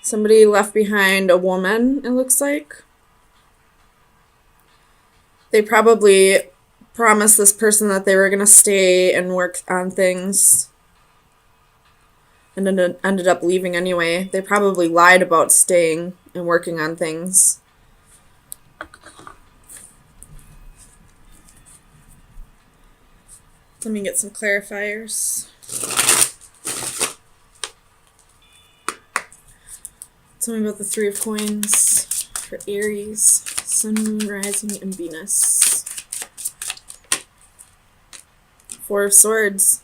Somebody left behind a woman, it looks like. They probably promised this person that they were going to stay and work on things and ended up leaving anyway. They probably lied about staying and working on things. Let me get some clarifiers. Tell me about the Three of Coins for Aries, Sun, Moon, Rising, and Venus. Four of Swords.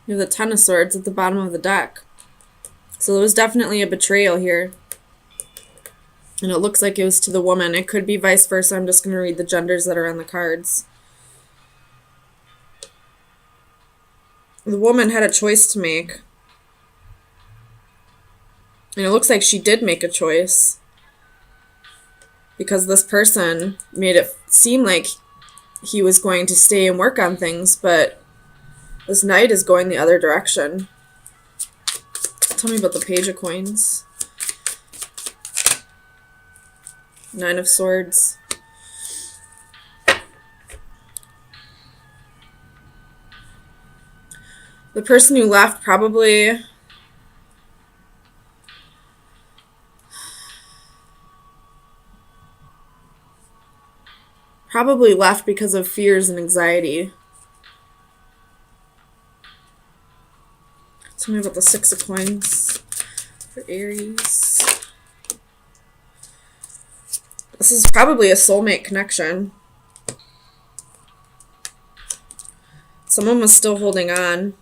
You have the Ten of Swords at the bottom of the deck. So there was definitely a betrayal here. And it looks like it was to the woman. It could be vice versa. I'm just going to read the genders that are on the cards. The woman had a choice to make. And it looks like she did make a choice. Because this person made it seem like he was going to stay and work on things, but this knight is going the other direction. Tell me about the Page of Coins. Nine of Swords. The person who left probably left because of fears and anxiety. Tell me about the Six of Coins for Aries. This is probably a soulmate connection. Someone was still holding on,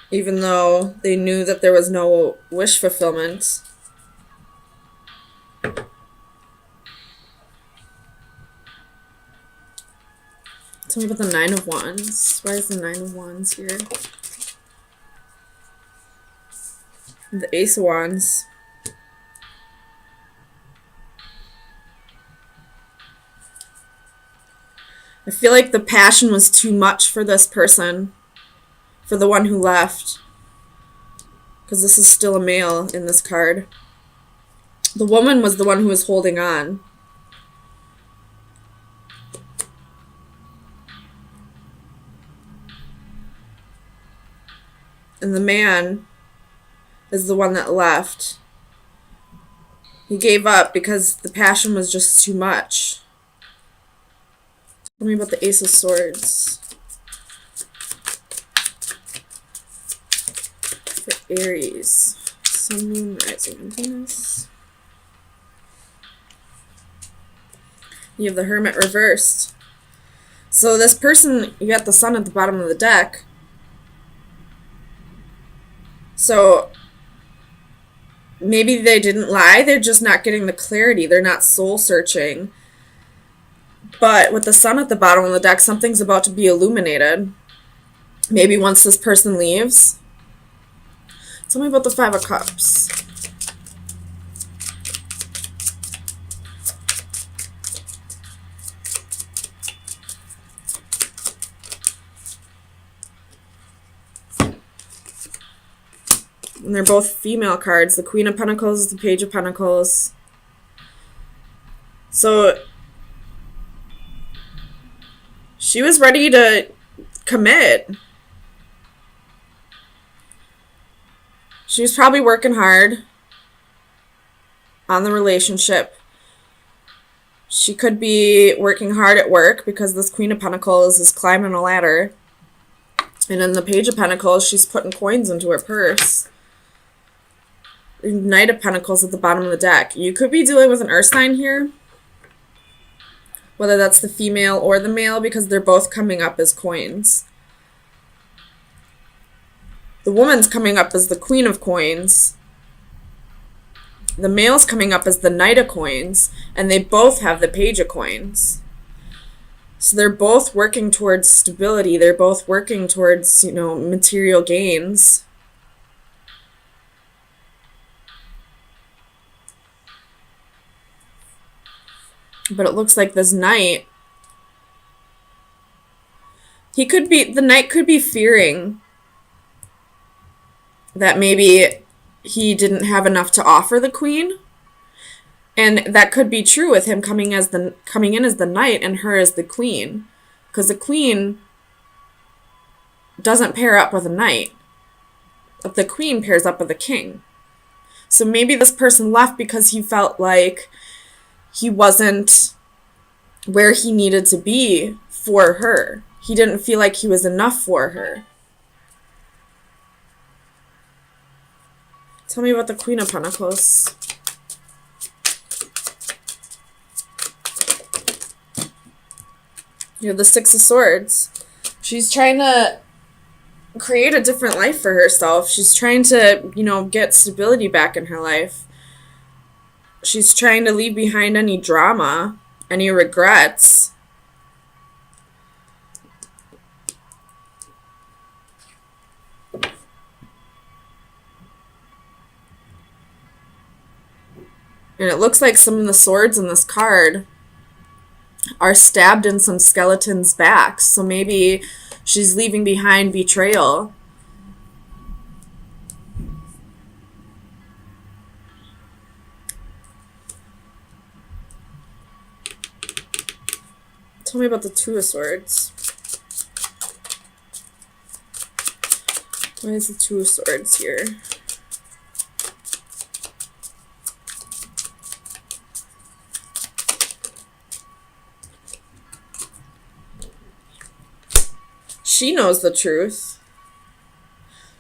even though they knew that there was no wish fulfillment. Tell me about the Nine of Wands. Why is the Nine of Wands here? The Ace of Wands. I feel like the passion was too much for this person, for the one who left. Because this is still a male in this card. The woman was the one who was holding on. And the man is the one that left. He gave up because the passion was just too much. Tell me about the Ace of Swords for Aries. Sun, Moon, Rising, and Venus. You have the Hermit reversed. So this person, you got the Sun at the bottom of the deck. So maybe they didn't lie. They're just not getting the clarity. They're not soul searching. But with the Sun at the bottom of the deck, something's about to be illuminated. Maybe once this person leaves. Tell me about the Five of Cups. And they're both female cards. The Queen of Pentacles, the Page of Pentacles. So she was ready to commit. She was probably working hard on the relationship. She could be working hard at work because this Queen of Pentacles is climbing a ladder. And in the Page of Pentacles, she's putting coins into her purse. Knight of Pentacles at the bottom of the deck. You could be dealing with an earth sign here. Whether that's the female or the male, because they're both coming up as coins. The woman's coming up as the Queen of Coins. The male's coming up as the Knight of Coins. And they both have the Page of Coins. So they're both working towards stability. They're both working towards, material gains. But it looks like this knight, the knight could be fearing that maybe he didn't have enough to offer the queen. And that could be true with him coming in as the knight and her as the queen. Because the queen doesn't pair up with a knight. But the queen pairs up with the king. So maybe this person left because he felt like he wasn't where he needed to be for her. He didn't feel like he was enough for her. Tell me about the Queen of Pentacles. You have the Six of Swords. She's trying to create a different life for herself. She's trying to, get stability back in her life. She's trying to leave behind any drama, any regrets. And it looks like some of the swords in this card are stabbed in some skeletons' backs. So maybe she's leaving behind betrayal. Tell me about the Two of Swords. Why is the Two of Swords here? She knows the truth.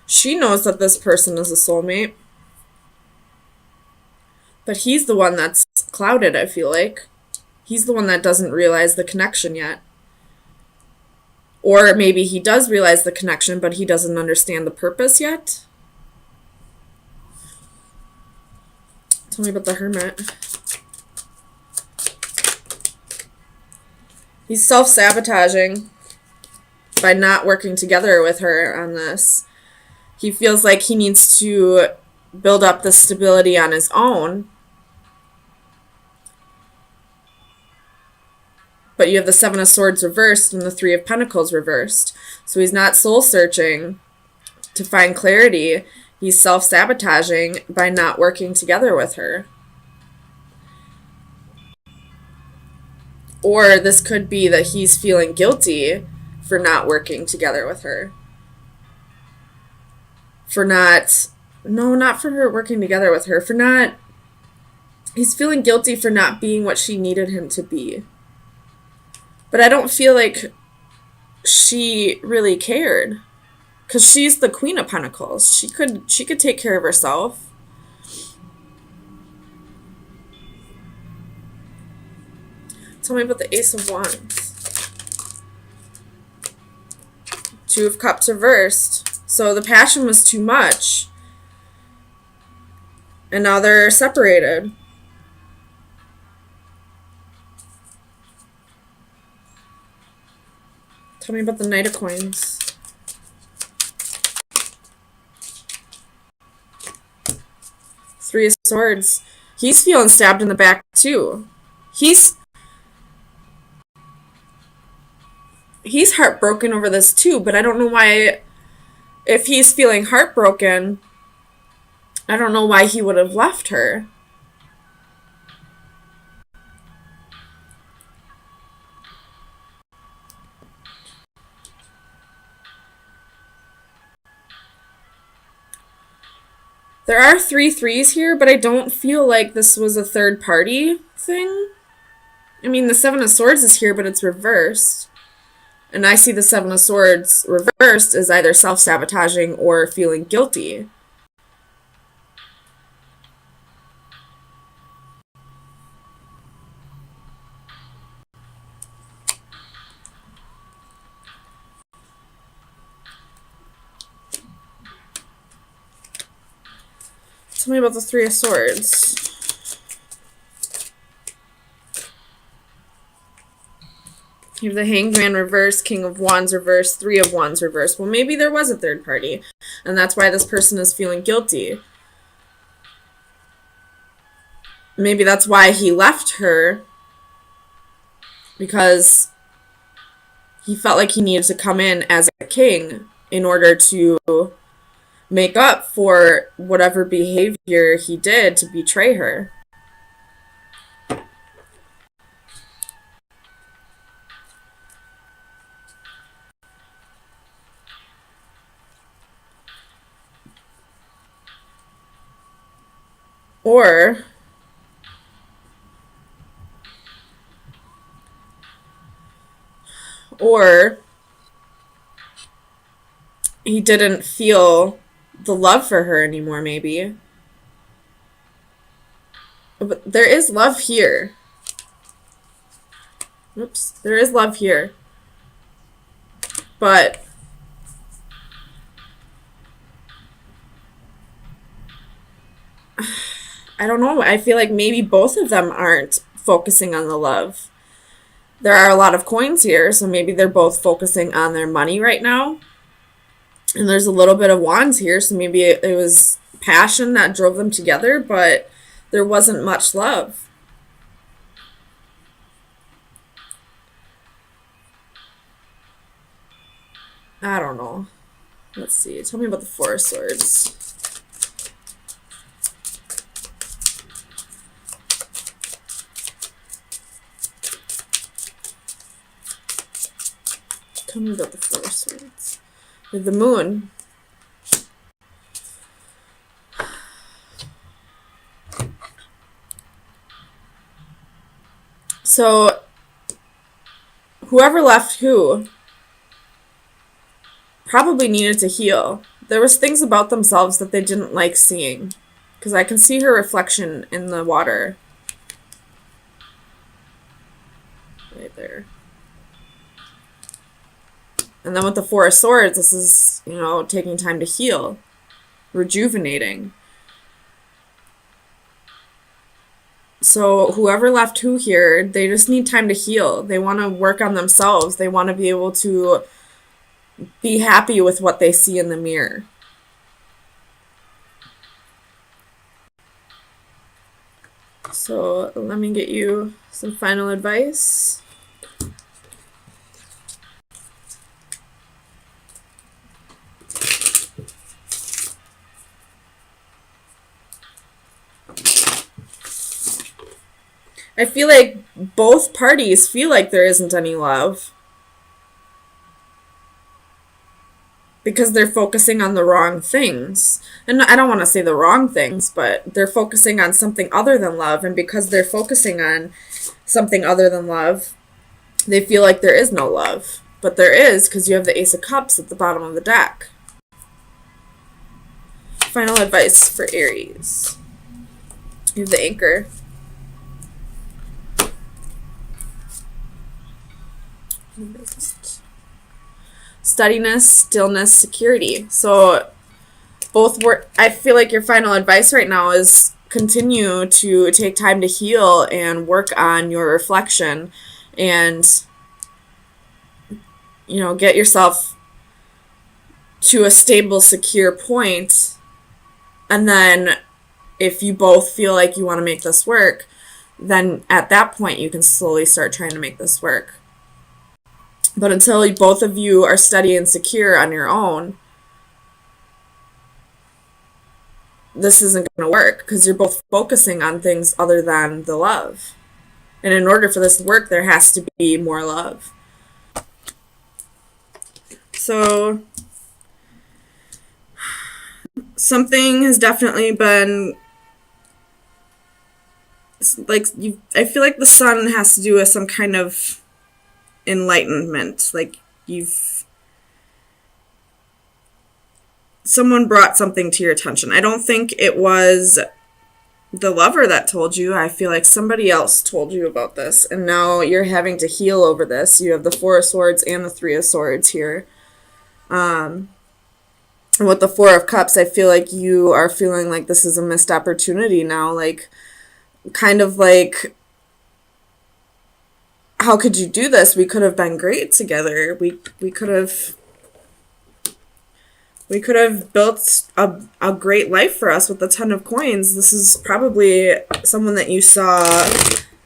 She knows that this person is a soulmate. But he's the one that's clouded, I feel like. He's the one that doesn't realize the connection yet. Or maybe he does realize the connection, but he doesn't understand the purpose yet. Tell me about the Hermit. He's self-sabotaging by not working together with her on this. He feels like he needs to build up the stability on his own. But you have the Seven of Swords reversed and the Three of Pentacles reversed. So he's not soul-searching to find clarity. He's self-sabotaging by not working together with her. Or this could be that he's feeling guilty for not working together with her. Not for her working together with her. He's feeling guilty for not being what she needed him to be. But I don't feel like she really cared. Because she's the Queen of Pentacles. She could take care of herself. Tell me about the Ace of Wands. Two of Cups reversed. So the passion was too much. And now they're separated. Tell me about the Knight of Coins. Three of Swords. He's feeling stabbed in the back too. He's heartbroken over this too, but I don't know why. If he's feeling heartbroken, I don't know why he would have left her. There are 3 threes here, but I don't feel like this was a third party thing. I mean, the Seven of Swords is here, but it's reversed. And I see the Seven of Swords reversed as either self-sabotaging or feeling guilty. Tell me about the Three of Swords. You have the Hanged Man reversed, King of Wands reversed, Three of Wands reversed. Well, maybe there was a third party, and that's why this person is feeling guilty. Maybe that's why he left her, because he felt like he needed to come in as a king in order to make up for whatever behavior he did to betray her. Or he didn't feel the love for her anymore, maybe. But there is love here. Oops, there is love here. But I don't know. I feel like maybe both of them aren't focusing on the love. There are a lot of coins here, so maybe they're both focusing on their money right now. And there's a little bit of wands here, so maybe it was passion that drove them together, but there wasn't much love. I don't know. Let's see. Tell me about the Four of Swords. Tell me about the Four of Swords. With the Moon. So, whoever left who probably needed to heal. There was things about themselves that they didn't like seeing. Because I can see her reflection in the water. Right there. And then with the Four of Swords, this is, taking time to heal. Rejuvenating. So whoever left who here, they just need time to heal. They want to work on themselves. They want to be able to be happy with what they see in the mirror. So let me get you some final advice. I feel like both parties feel like there isn't any love. Because they're focusing on the wrong things. And I don't want to say the wrong things, but they're focusing on something other than love. And because they're focusing on something other than love, they feel like there is no love. But there is, because you have the Ace of Cups at the bottom of the deck. Final advice for Aries. You have the Anchor. Steadiness, stillness, security. So I feel like your final advice right now is continue to take time to heal and work on your reflection and get yourself to a stable, secure point. And then if you both feel like you want to make this work, then at that point you can slowly start trying to make this work. But until both of you are steady and secure on your own, this isn't going to work because you're both focusing on things other than the love. And in order for this to work, there has to be more love. So, something has definitely been, I feel like the sun has to do with some kind of enlightenment. Like someone brought something to your attention. I don't think it was the lover that told you. I feel like somebody else told you about this, and now you're having to heal over this. You have the Four of Swords and the Three of Swords here. And with the Four of Cups, I feel like you are feeling like this is a missed opportunity now. Like, kind of like, how could you do this? We could have been great together. We could have built a great life for us with a ton of coins. This is probably someone that you saw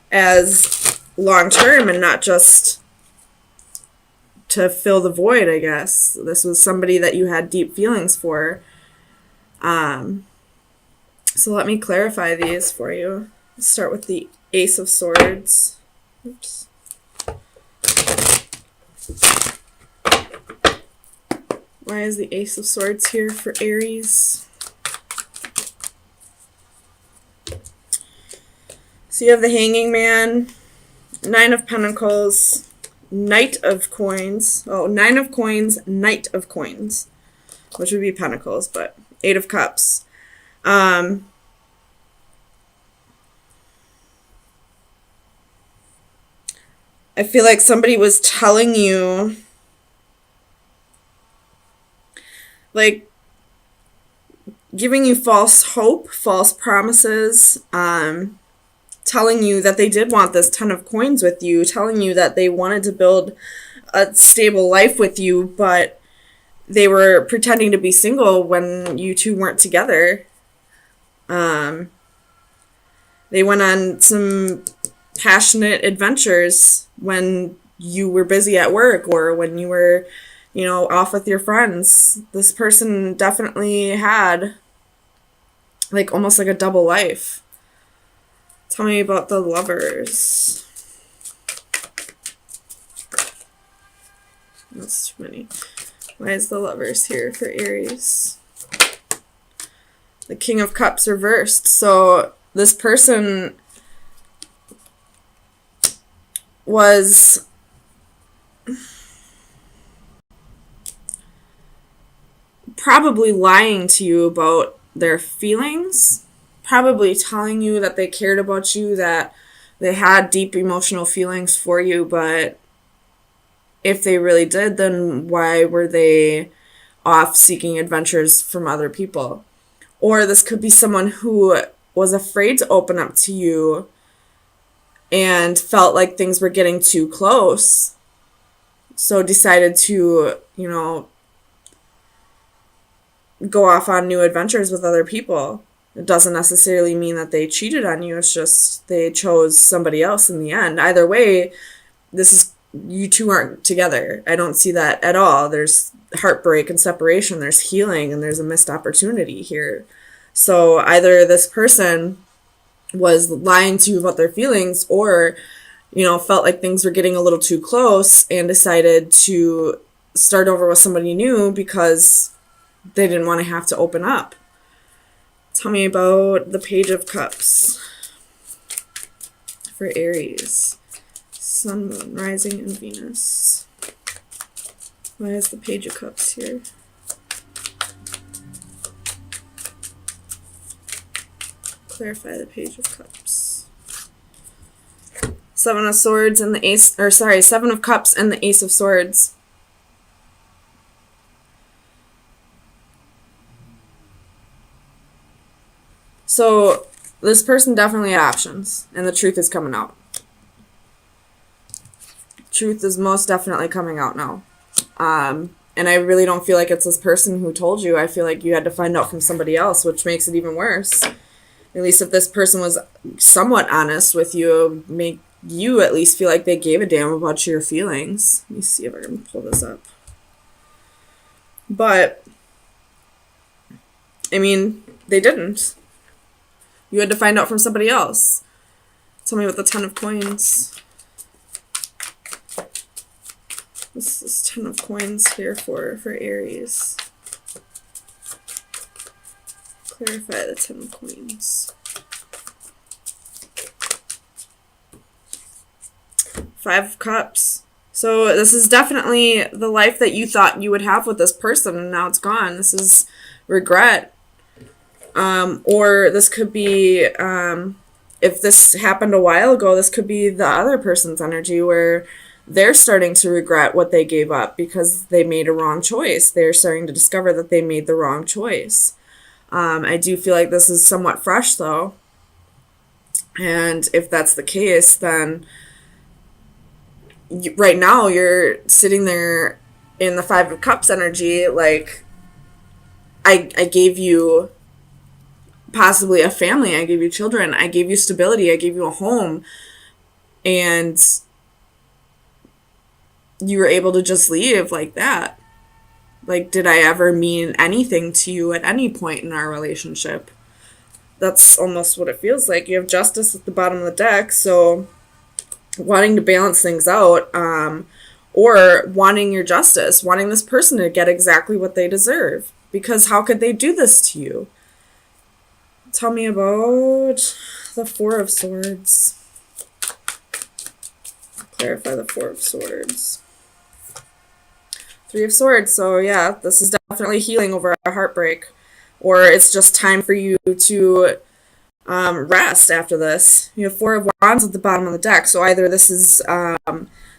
as long term and not just to fill the void, I guess. This was somebody that you had deep feelings for. So let me clarify these for you. Let's start with the Ace of Swords. Oops. Why is the Ace of Swords here for Aries? So you have the Hanging Man, Nine of Pentacles, Knight of Coins. Oh, Nine of Coins, Knight of Coins, which would be Pentacles, but Eight of Cups. I feel like somebody was telling you, like, giving you false hope, false promises, telling you that they did want this 10 of coins with you, telling you that they wanted to build a stable life with you, but they were pretending to be single when you two weren't together. They went on some passionate adventures when you were busy at work or when you were, off with your friends. This person definitely had like almost like a double life. Tell me about the Lovers. That's too many. Why is the Lovers here for Aries? The King of Cups reversed. So this person was probably lying to you about their feelings, probably telling you that they cared about you, that they had deep emotional feelings for you, but if they really did, then why were they off seeking adventures from other people? Or this could be someone who was afraid to open up to you and felt like things were getting too close, so decided to, go off on new adventures with other people. It doesn't necessarily mean that they cheated on you. It's just they chose somebody else in the end. Either way, you two aren't together. I don't see that at all. There's heartbreak and separation. There's healing, and there's a missed opportunity here. So either this person was lying to you about their feelings or, felt like things were getting a little too close and decided to start over with somebody new because they didn't want to have to open up. Tell me about the Page of Cups for Aries. Sun, Moon, Rising, and Venus. Why is the Page of Cups here? Clarify the Page of Cups. Seven of Swords and the Seven of Cups and the Ace of Swords. So this person definitely had options, and the truth is coming out. Truth is most definitely coming out now. And I really don't feel like it's this person who told you. I feel like you had to find out from somebody else, which makes it even worse. At least if this person was somewhat honest with you, make you at least feel like they gave a damn about your feelings. Let me see if I can pull this up. But, I mean, they didn't. You had to find out from somebody else. Tell me about the Ten of Coins. This is Ten of Coins here for Aries. Clarify the Ten of Coins. Five of Cups. So this is definitely the life that you thought you would have with this person, and now it's gone. This is regret. Or this could be, if this happened a while ago, this could be the other person's energy where they're starting to regret what they gave up because they made a wrong choice. They're starting to discover that they made the wrong choice. I do feel like this is somewhat fresh, though. And if that's the case, then right now you're sitting there in the Five of Cups energy, like, I gave you possibly a family, I gave you children, I gave you stability, I gave you a home, and you were able to just leave like that. Like, did I ever mean anything to you at any point in our relationship? That's almost what it feels like. You have justice at the bottom of the deck, so wanting to balance things out, or wanting your justice, wanting this person to get exactly what they deserve. Because how could they do this to you? Tell me about the Four of Swords. Clarify the Four of Swords. Three of Swords. So yeah, this is definitely healing over a heartbreak. Or it's just time for you to rest after this. You have Four of Wands at the bottom of the deck. So either this is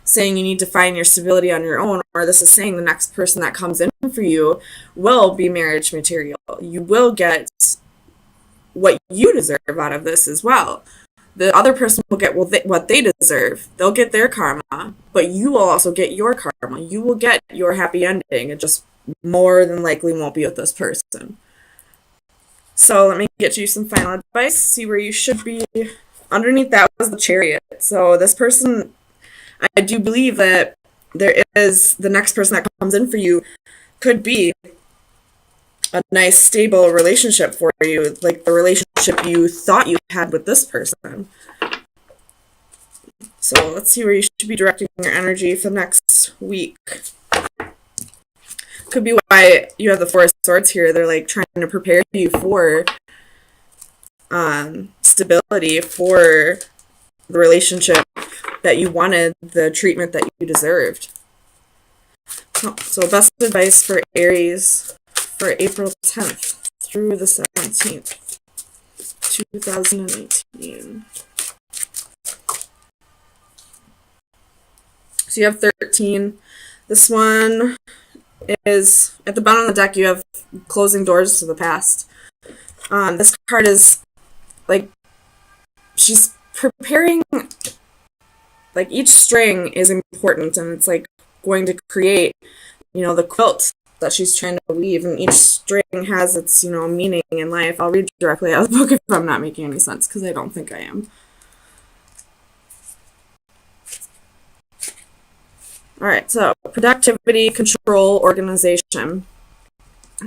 saying you need to find your stability on your own, or this is saying the next person that comes in for you will be marriage material. You will get what you deserve out of this as well. The other person will get what they deserve. They'll get their karma, but you will also get your karma. You will get your happy ending. It just more than likely won't be with this person. So let me get you some final advice, see where you should be. Underneath that was the Chariot. So this person, I do believe that there is the next person that comes in for you could be a nice, stable relationship for you, like the relationship you thought you had with this person. So let's see where you should be directing your energy for next week. Could be why you have the Four of Swords here. They're like trying to prepare you for stability, for the relationship that you wanted, the treatment that you deserved. So best advice for Aries for April 10th through the 17th, 2018. So you have 13. This one is, at the bottom of the deck, you have closing doors to the past. This card is, like, she's preparing, like, each string is important, and it's, like, going to create, the quilt that she's trying to weave, and each string has its, meaning in life. I'll read directly out of the book if I'm not making any sense, because I don't think I am. Alright, so productivity, control, organization.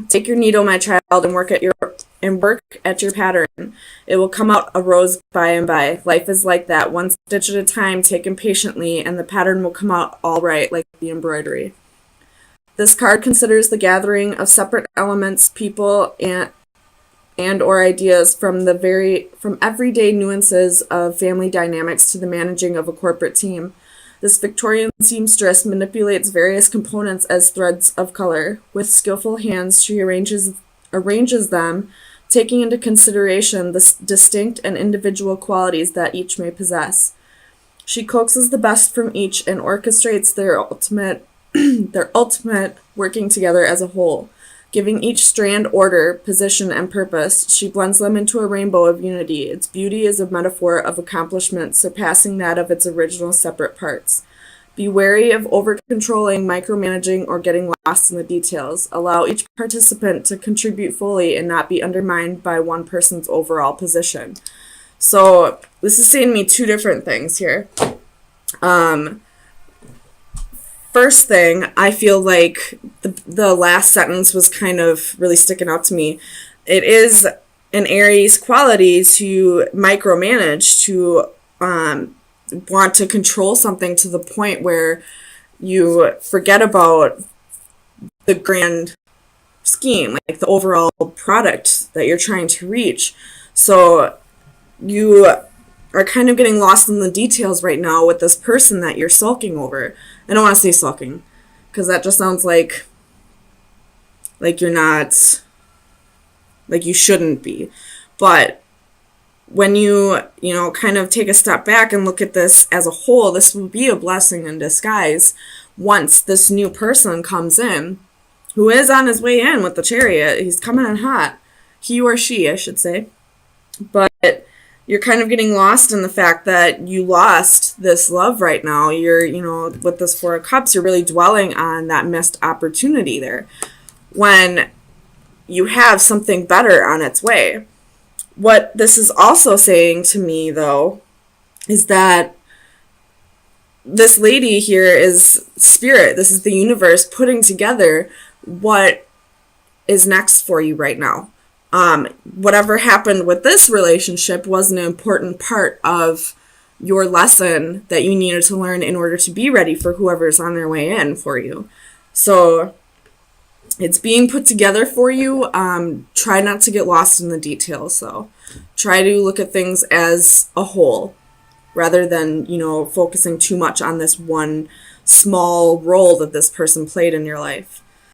Take your needle, my child, and work at your pattern. It will come out a rose by and by. Life is like that, one stitch at a time, taken patiently, and the pattern will come out all right, like the embroidery. This card considers the gathering of separate elements, people, and or ideas from everyday nuances of family dynamics to the managing of a corporate team. This Victorian seamstress manipulates various components as threads of color. With skillful hands, she arranges them, taking into consideration the distinct and individual qualities that each may possess. She coaxes the best from each and orchestrates their ultimate working together as a whole. Giving each strand order, position, and purpose, she blends them into a rainbow of unity. Its beauty is a metaphor of accomplishment, surpassing that of its original separate parts. Be wary of over-controlling, micromanaging, or getting lost in the details. Allow each participant to contribute fully and not be undermined by one person's overall position. So this is saying to me two different things here. First thing, I feel like the last sentence was kind of really sticking out to me. It is an Aries quality to micromanage, to want to control something to the point where you forget about the grand scheme, like the overall product that you're trying to reach. So you are kind of getting lost in the details right now with this person that you're sulking over. I don't want to say sulking, because that just sounds like you're not, like you shouldn't be. But when you kind of take a step back and look at this as a whole, this will be a blessing in disguise once this new person comes in, who is on his way in with the Chariot. He's coming in hot. He or she, I should say. But you're kind of getting lost in the fact that you lost this love right now. You're, with this Four of Cups, you're really dwelling on that missed opportunity there, when you have something better on its way. What this is also saying to me, though, is that this lady here is spirit. This is the universe putting together what is next for you right now. Whatever happened with this relationship was an important part of your lesson that you needed to learn in order to be ready for whoever's on their way in for you. So it's being put together for you. Try not to get lost in the details, though. Try to look at things as a whole rather than, focusing too much on this one small role that this person played in your life.